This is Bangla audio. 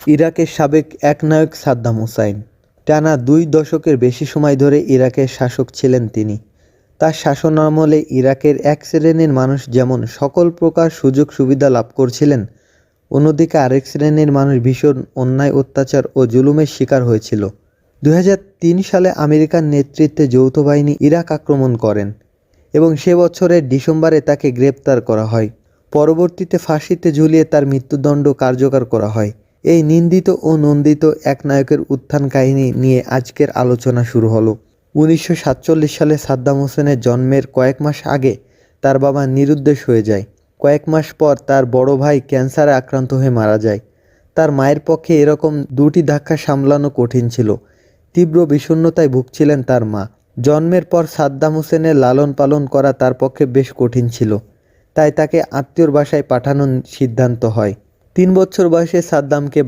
ইরাকের সাবেক একনায়ক সাদ্দাম হুসাইন। টানা ২ দশকের বেশি সময় ধরে ইরাকের শাসক ছিলেন তিনি। তার শাসনামলে ইরাকের এক শ্রেণীর মানুষ যেমন সকল প্রকার সুযোগ সুবিধা লাভ করছিলেন, অন্যদিকে আরেক শ্রেণীর মানুষ ভীষণ অন্যায়, অত্যাচার ও জুলুমের শিকার হয়েছিল। ২০০৩ সালে আমেরিকার নেতৃত্বে যৌথ বাহিনী ইরাক আক্রমণ করেন এবং সে বছরের ডিসেম্বরে তাকে গ্রেপ্তার করা হয়। পরবর্তীতে ফাঁসিতে ঝুলিয়ে তার মৃত্যুদণ্ড কার্যকর করা হয়। এই নিন্দিত ও নন্দিত একনায়কের উত্থান কাহিনী নিয়ে আজকের আলোচনা শুরু হলো। ১৯৪৭ সালে সাদ্দাম হোসেনের জন্মের কয়েক মাস আগে তার বাবা নিরুদ্দেশ হয়ে যায়। কয়েক মাস পর তার বড় ভাই ক্যান্সারে আক্রান্ত হয়ে মারা যায়। তার মায়ের পক্ষে এরকম ২টি ধাক্কা সামলানো কঠিন ছিল। তীব্র বিষণ্ণতায় ভুগছিলেন তার মা। জন্মের পর সাদ্দাম হোসেনের লালন পালন করা তার পক্ষে বেশ কঠিন ছিল, তাই তাকে আত্মীয়র বাসায় পাঠানোর সিদ্ধান্ত হয়। ৩ বছর বয়সে সাদ্দামকে